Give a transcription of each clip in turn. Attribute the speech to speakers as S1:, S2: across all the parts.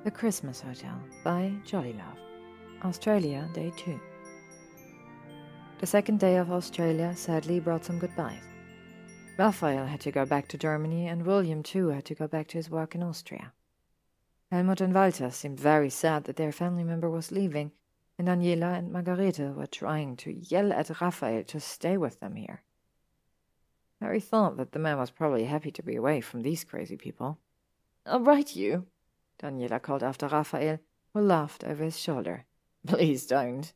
S1: The Christmas Hotel by Jollylove. Australia, Day 2. The second day of Australia sadly brought some goodbyes. Raphael had to go back to Germany, and William too had to go back to his work in Austria. Helmut and Walter seemed very sad that their family member was leaving, and Daniela and Margarete were trying to yell at Raphael to stay with them here. Harry thought that the man was probably happy to be away from these crazy people. "All right, you," Daniela called after Raphael, who laughed over his shoulder. "Please don't."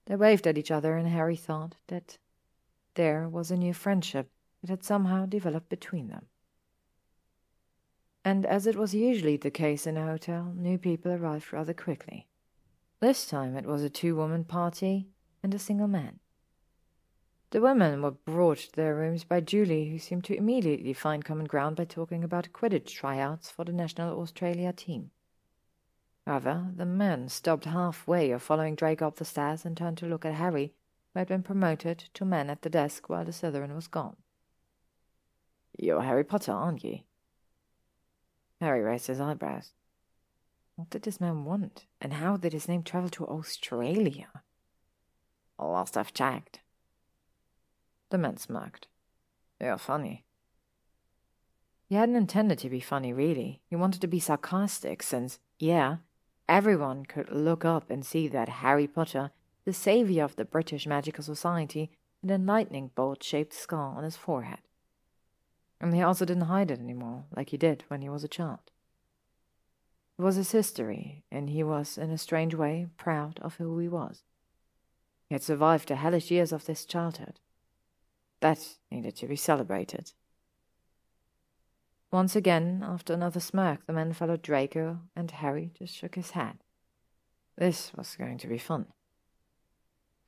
S1: They waved at each other, and Harry thought that there was a new friendship that had somehow developed between them. And as it was usually the case in a hotel, new people arrived rather quickly. This time it was a 2-woman party and a single man. The women were brought to their rooms by Julie, who seemed to immediately find common ground by talking about Quidditch tryouts for the National Australia team. However, the men stopped halfway of following Draco up the stairs and turned to look at Harry, who had been promoted to man at the desk while the Slytherin was gone. "You're Harry Potter, aren't you?" Harry raised his eyebrows. What did this man want, and how did his name travel to Australia? "Last I've checked." The man smirked. "You're funny." He hadn't intended to be funny, really. He wanted to be sarcastic, since, everyone could look up and see that Harry Potter, the saviour of the British Magical Society, had a lightning bolt-shaped scar on his forehead. And he also didn't hide it anymore, like he did when he was a child. It was his history, and he was, in a strange way, proud of who he was. He had survived the hellish years of this childhood. That needed to be celebrated. Once again, after another smirk, the man followed Draco, and Harry just shook his head. This was going to be fun.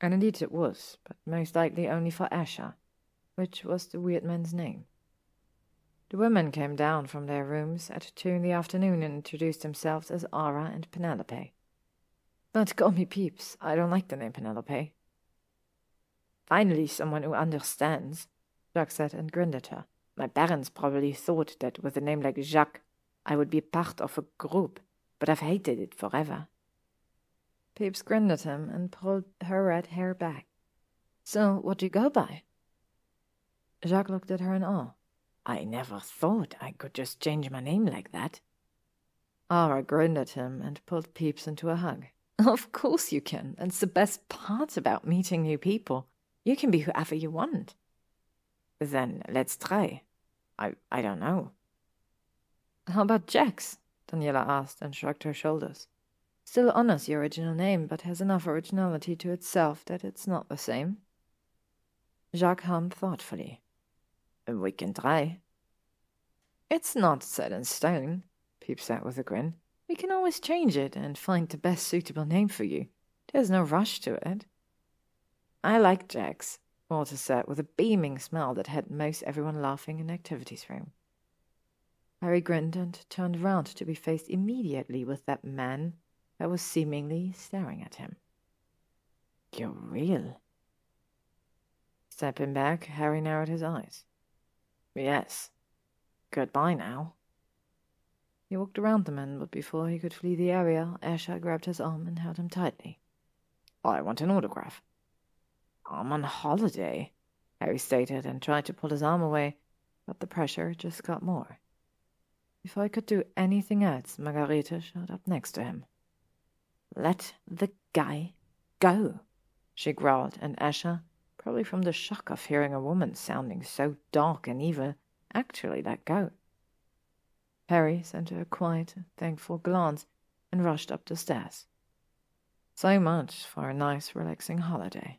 S1: And indeed it was, but most likely only for Asher, which was the weird man's name. The women came down from their rooms at 2 in the afternoon and introduced themselves as Ara and Penelope. "Don't call me Peeps. I don't like the name Penelope." "Finally someone who understands," Jacques said and grinned at her. "My parents probably thought that with a name like Jacques I would be part of a group, but I've hated it forever." Peeps grinned at him and pulled her red hair back. "So, what do you go by?" Jacques looked at her in awe. "I never thought I could just change my name like that." Ara grinned at him and pulled Peeps into a hug. "Of course you can. That's the best part about meeting new people. You can be whoever you want." "Then let's try. I don't know." "How about Jax?" Daniela asked and shrugged her shoulders. "Still honors your original name, but has enough originality to itself that it's not the same." Jacques hummed thoughtfully. "We can try." "It's not set in stone," Peeps said with a grin. "We can always change it and find the best suitable name for you. There's no rush to it." "I like Jax," Walter said with a beaming smile that had most everyone laughing in the activities room. Harry grinned and turned round to be faced immediately with that man that was seemingly staring at him. "You're real." Stepping back, Harry narrowed his eyes. "Yes. Goodbye now." He walked around the man, but before he could flee the area, Asher grabbed his arm and held him tightly. "I want an autograph." "I'm on holiday," Harry stated and tried to pull his arm away, but the pressure just got more. Before he could do anything else, Margarete showed up next to him. "Let the guy go," she growled, and Asher, probably from the shock of hearing a woman sounding so dark and evil, actually let go. Harry sent her a quiet, thankful glance and rushed up the stairs. So much for a nice, relaxing holiday.